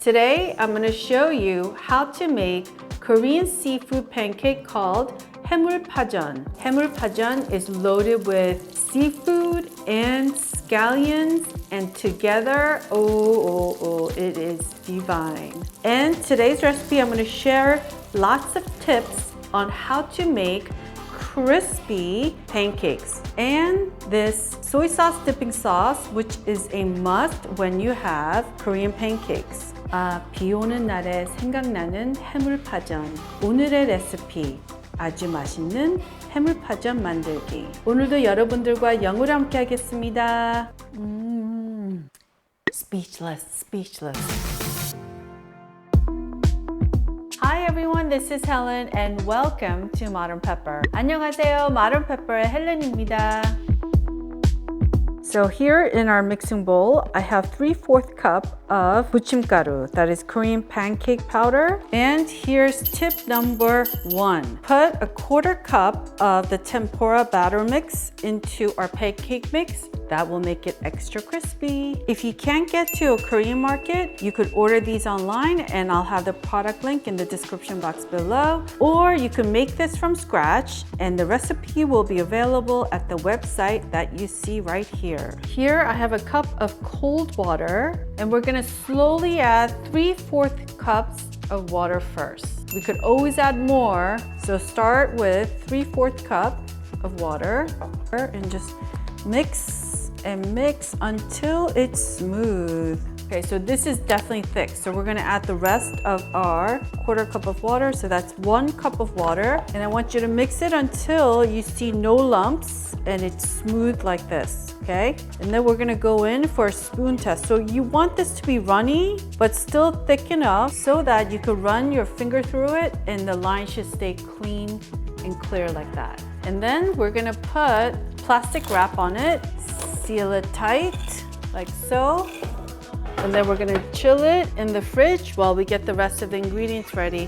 Today, I'm going to show you how to make Korean seafood pancake called 해물파전. 해물파전 is loaded with seafood and scallions, and together, it is divine. And today's recipe, I'm going to share lots of tips on how to make crispy pancakes and this soy sauce dipping sauce, which is a must when you have Korean pancakes. 비 오는 날에 생각나는 해물파전. 오늘의 레시피, 아주 맛있는 해물파전 만들기. 오늘도 여러분들과 영어로 함께 하겠습니다. Speechless. Hi everyone, this is Helen and welcome to Modern Pepper. 안녕하세요, Modern Pepper의 헬렌입니다. So here in our mixing bowl, I have 3/4 cup of 부침가루, that is Korean pancake powder. And here's tip number 1. Put 1/4 cup of the tempura batter mix into our pancake mix. That will make it extra crispy. If you can't get to a Korean market, you could order these online and I'll have the product link in the description box below. Or you can make this from scratch and the recipe will be available at the website that you see right here. Here I have a cup of cold water and we're gonna slowly add 3/4 cups of water first. We could always add more, so start with 3/4 cup of water and just mix and mix until it's smooth. Okay, so this is definitely thick. So we're gonna add the rest of our 1/4 cup of water. So that's 1 cup of water. And I want you to mix it until you see no lumps and it's smooth like this, okay? And then we're gonna go in for a spoon test. So you want this to be runny, but still thick enough so that you could run your finger through it and the line should stay clean and clear like that. And then we're gonna put plastic wrap on it, seal it tight, like so. And then we're gonna chill it in the fridge while we get the rest of the ingredients ready.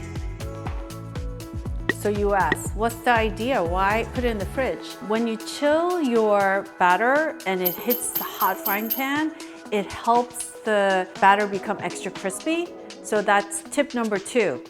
So you ask, what's the idea? Why put it in the fridge? When you chill your batter and it hits the hot frying pan, it helps the batter become extra crispy. So that's tip number 2.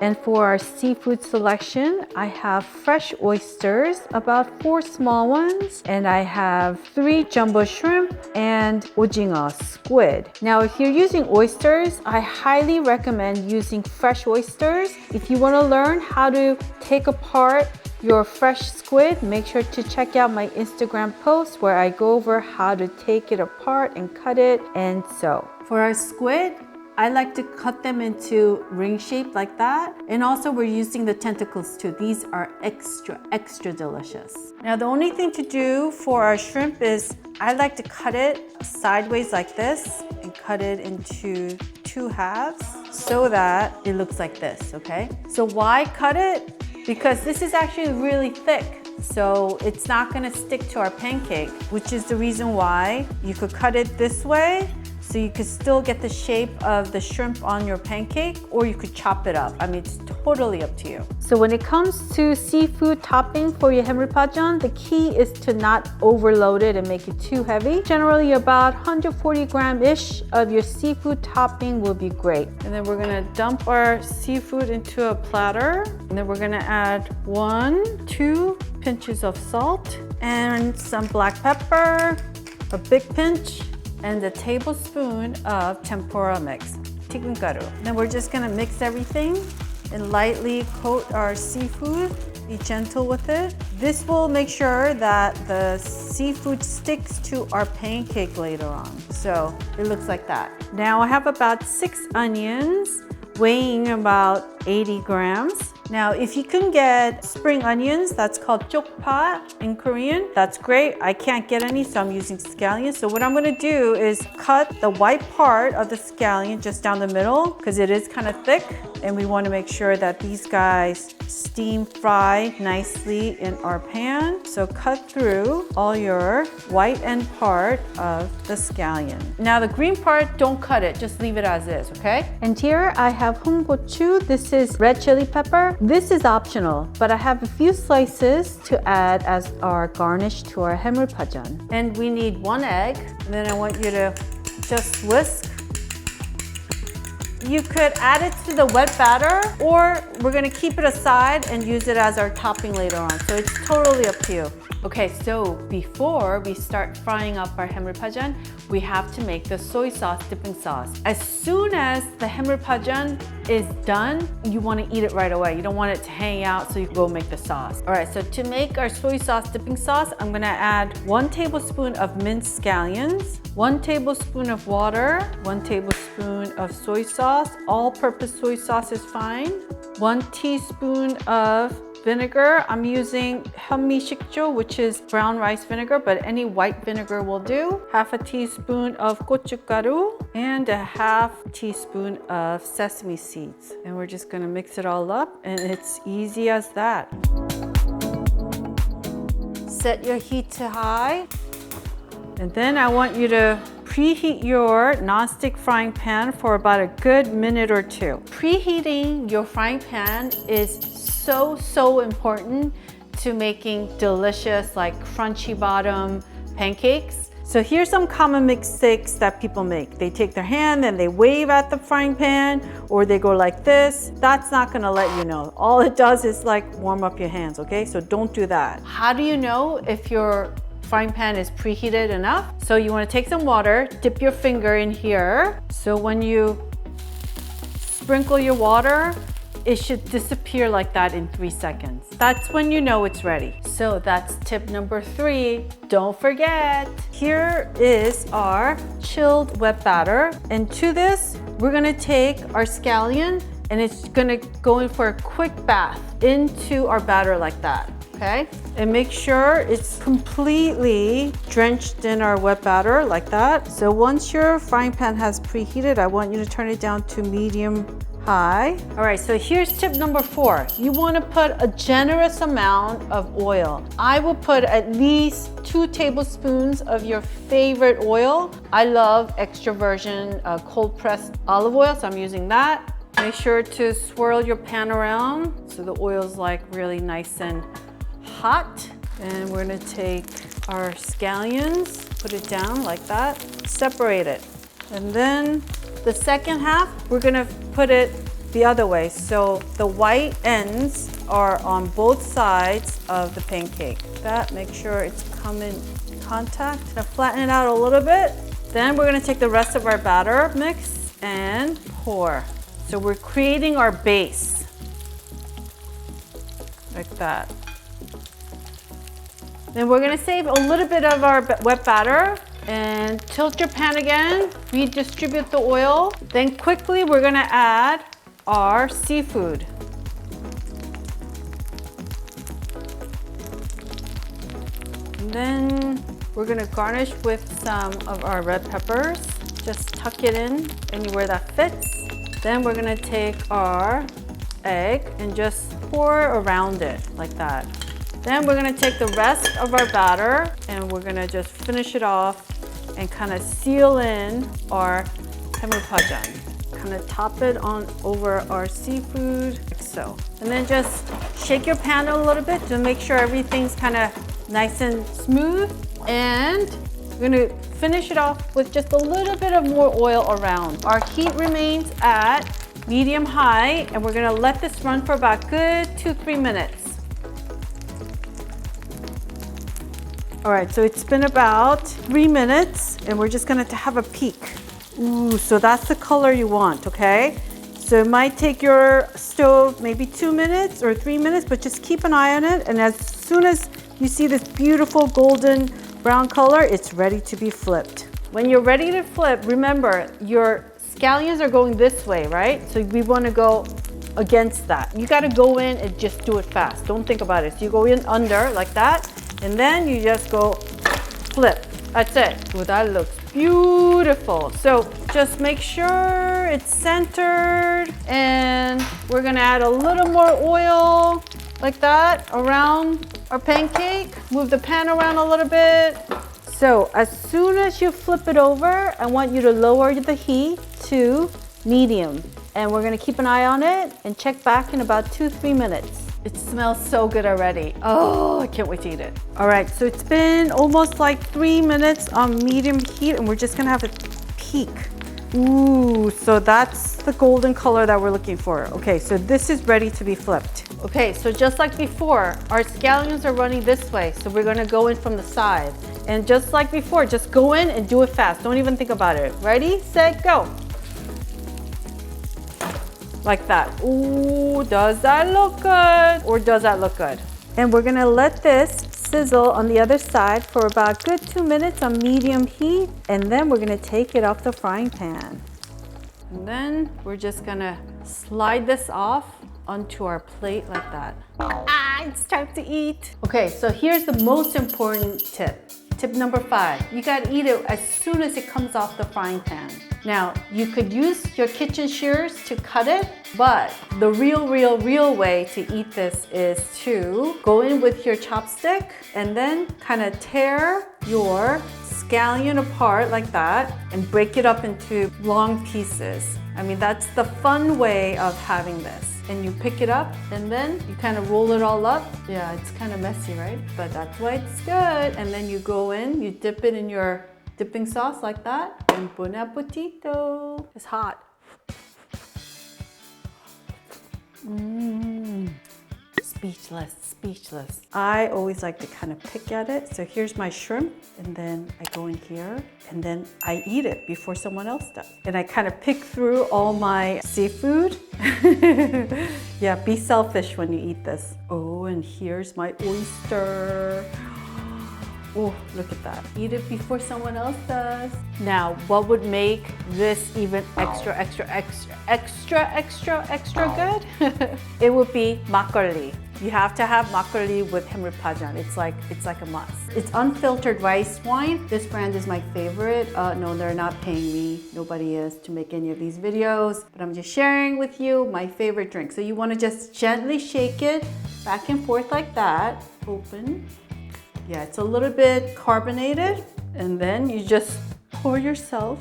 And for our seafood selection, I have fresh oysters, about 4 small ones, and I have 3 jumbo shrimp and 오징어, squid. Now, if you're using oysters, I highly recommend using fresh oysters. If you want to learn how to take apart your fresh squid, make sure to check out my Instagram post where I go over how to take it apart and cut it and so. For our squid, I like to cut them into ring shape like that. And also we're using the tentacles too. These are extra delicious. Now the only thing to do for our shrimp is I like to cut it sideways like this and cut it into 2 halves so that it looks like this, okay? So why cut it? Because this is actually really thick. So it's not gonna stick to our pancake, which is the reason why you could cut it this way so you could still get the shape of the shrimp on your pancake, or you could chop it up. I mean, it's totally up to you. So when it comes to seafood topping for your 해물파전, the key is to not overload it and make it too heavy. Generally about 140 gram-ish of your seafood topping will be great. And then we're gonna dump our seafood into a platter. And then we're gonna add 1-2 pinches of salt and some black pepper, a big pinch, and a tablespoon of tempura mix, 튀김가루. Then we're just gonna mix everything and lightly coat our seafood. Be gentle with it. This will make sure that the seafood sticks to our pancake later on. So it looks like that. Now I have about 6 onions weighing about 80 grams. Now, if you can get spring onions, that's called 쪽파 in Korean, that's great. I can't get any, so I'm using scallions. So what I'm gonna do is cut the white part of the scallion just down the middle, because it is kind of thick, and we wanna make sure that these guys steam fry nicely in our pan. So cut through all your white end part of the scallion. Now the green part, don't cut it, just leave it as is, okay? And here I have 홍고추. This is red chili pepper. This is optional, but I have a few slices to add as our garnish to our 해물파전. And we need 1 egg. And then I want you to just whisk You could add it to the wet batter, or we're gonna keep it aside and use it as our topping later on. So it's totally up to you. Okay, so before we start frying up our 해물파전, we have to make the soy sauce dipping sauce. As soon as the 해물파전 is done, you want to eat it right away. You don't want it to hang out, so you go make the sauce. All right, so to make our soy sauce dipping sauce, I'm gonna add 1 tablespoon of minced scallions, 1 tablespoon of water, 1 tablespoon of soy sauce. All-purpose soy sauce is fine. 1 teaspoon of vinegar. I'm using 현미식초, which is brown rice vinegar, but any white vinegar will do. 1/2 teaspoon of 고춧가루 and 1/2 teaspoon of sesame seeds. And we're just gonna mix it all up, and it's easy as that. Set your heat to high. And then I want you to preheat your nonstick frying pan for about a good minute or 2. Preheating your frying pan is so important to making delicious, like crunchy bottom pancakes. So here's some common mistakes that people make. They take their hand and they wave at the frying pan, or they go like this. That's not gonna let you know. All it does is like warm up your hands, okay? So don't do that. How do you know if your frying pan is preheated enough? So you wanna take some water, dip your finger in here. So when you sprinkle your water, it should disappear like that in 3 seconds. That's when you know it's ready. So that's tip number 3. Don't forget. Here is our chilled wet batter. And to this, we're gonna take our scallion and it's gonna go in for a quick bath into our batter like that. Okay? And make sure it's completely drenched in our wet batter like that. So once your frying pan has preheated, I want you to turn it down to medium high. All right, so here's tip number 4. You want to put a generous amount of oil. I will put at least 2 tablespoons of your favorite oil. I love extra virgin cold pressed olive oil, so I'm using that. Make sure to swirl your pan around so the oil's like really nice and hot. And we're gonna take our scallions, put it down like that, separate it. And then the second half, we're gonna put it the other way. So the white ends are on both sides of the pancake. Make sure it's come in contact. Now flatten it out a little bit. Then we're gonna take the rest of our batter mix and pour. So we're creating our base, like that. Then we're gonna save a little bit of our wet batter and tilt your pan again, redistribute the oil. Then quickly we're gonna add our seafood. And then we're gonna garnish with some of our red peppers. Just tuck it in anywhere that fits. Then we're gonna take our egg and just pour around it like that. Then we're gonna take the rest of our batter and we're gonna just finish it off and kind of seal in our 해물파전. Kind of top it on over our seafood, like so. And then just shake your pan a little bit to make sure everything's kind of nice and smooth. And we're gonna finish it off with just a little bit of more oil around. Our heat remains at medium high and we're gonna let this run for about good 2-3 minutes. All right, so it's been about 3 minutes and we're just gonna have a peek. Ooh, so that's the color you want, okay? So it might take your stove maybe 2 minutes or 3 minutes, but just keep an eye on it. And as soon as you see this beautiful golden brown color, it's ready to be flipped. When you're ready to flip, remember your scallions are going this way, right? So we wanna go against that. You gotta go in and just do it fast. Don't think about it. So you go in under like that, and then you just go flip. That's it. Ooh, that looks beautiful. So just make sure it's centered, and we're gonna add a little more oil like that around our pancake. Move the pan around a little bit. So as soon as you flip it over, I want you to lower the heat to medium. And we're gonna keep an eye on it and check back in about 2-3 minutes. It smells so good already. Oh, I can't wait to eat it. All right, so it's been almost like 3 minutes on medium heat and we're just gonna have a peek Ooh, so that's the golden color that we're looking for. Okay, so this is ready to be flipped. Okay, so just like before, our scallions are running this way. So we're gonna go in from the side. And just like before, just go in and do it fast. Don't even think about it. Ready, set, go. Like that. Ooh, does that look good? Or does that look good? And we're gonna let this sizzle on the other side for about good 2 minutes on medium heat. And then we're gonna take it off the frying pan. And then we're just gonna slide this off onto our plate like that. Ah, it's time to eat. Okay, so here's the most important tip. Tip number 5, you gotta eat it as soon as it comes off the frying pan. Now, you could use your kitchen shears to cut it, but the real way to eat this is to go in with your chopstick and then kind of tear your scallion apart like that and break it up into long pieces. I mean, that's the fun way of having this. And you pick it up and then you kind of roll it all up. Yeah, it's kind of messy, right? But that's why it's good. And then you go in, you dip it in your dipping sauce like that. And bon appetito. It's hot. Speechless. I always like to kind of pick at it. So here's my shrimp, and then I go in here, and then I eat it before someone else does. And I kind of pick through all my seafood. Yeah, be selfish when you eat this. Oh, and here's my oyster. Oh, look at that. Eat it before someone else does. Now, what would make this even extra good? It would be makgeolli. You have to have makgeolli with 해물파전. It's like a must. It's unfiltered rice wine. This brand is my favorite. No, they're not paying me. Nobody is to make any of these videos, but I'm just sharing with you my favorite drink. So you want to just gently shake it back and forth like that. Open. Yeah, it's a little bit carbonated, and then you just pour yourself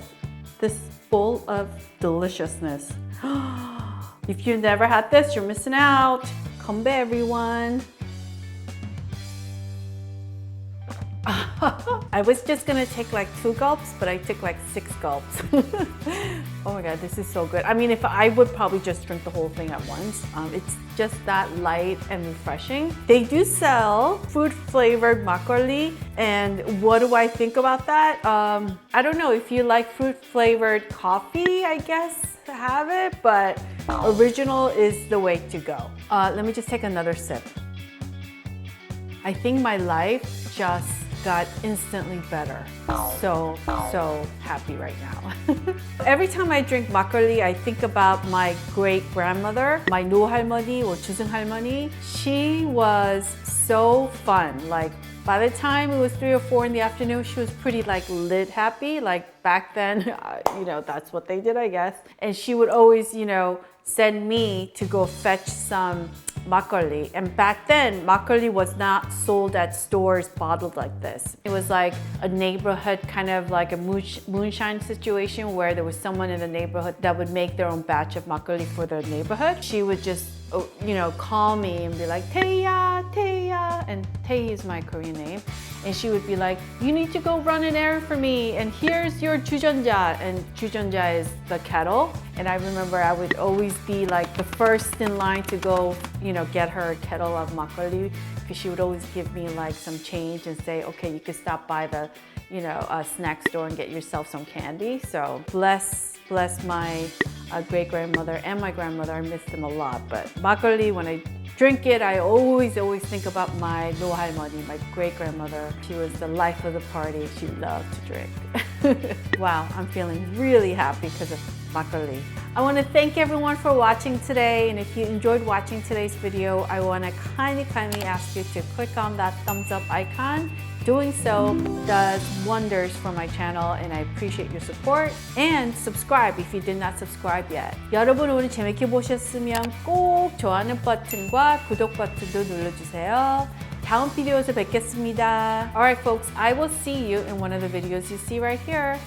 this bowl of deliciousness. If you've never had this, you're missing out. Come back, everyone. I was just gonna take like 2 gulps, but I took like 6 gulps. Oh my God, this is so good. I mean, if I would probably just drink the whole thing at once. It's just that light and refreshing. They do sell fruit flavored makgeolli, and what do I think about that? I don't know, if you like fruit flavored coffee, I guess have it, but original is the way to go. Let me just take another sip. I think my life just got instantly better. So happy right now. Every time I drink makgeolli, I think about my great-grandmother, my 노할머니 or 주승할머니. She was so fun. Like, by the time it was 3 or 4 in the afternoon, she was pretty like lit happy. Like back then, you know, that's what they did, I guess. And she would always, you know, send me to go fetch some makgeolli. And back then, makgeolli was not sold at stores bottled like this. It was like a neighborhood, kind of like a moonshine situation where there was someone in the neighborhood that would make their own batch of makgeolli for their neighborhood. She would just, you know, call me and be like, Taeya, and Tae is my Korean name. And she would be like, you need to go run an errand for me, and here's your 주전자. And 주전자 is the kettle. And I remember I would always be like the first in line to go, you know, get her a kettle of makgeolli, because she would always give me like some change and say, okay, you could stop by the, you know, snack store and get yourself some candy. So bless my great-grandmother and my grandmother. I miss them a lot. But makgeolli, when I drink it, I always think about my 노할머니, my great-grandmother. She was the life of the party. She loved to drink. Wow, I'm feeling really happy because of makgeolli. I want to thank everyone for watching today, and if you enjoyed watching today's video, I want to kindly ask you to click on that thumbs up icon. Doing so does wonders for my channel, and I appreciate your support. And subscribe if you did not subscribe yet. 여러분 오늘 재밌게 보셨으면 꼭 좋아하는 버튼과 구독 버튼도 눌러주세요. 다음 비디오에서 뵙겠습니다. Alright folks, I will see you in one of the videos you see right here.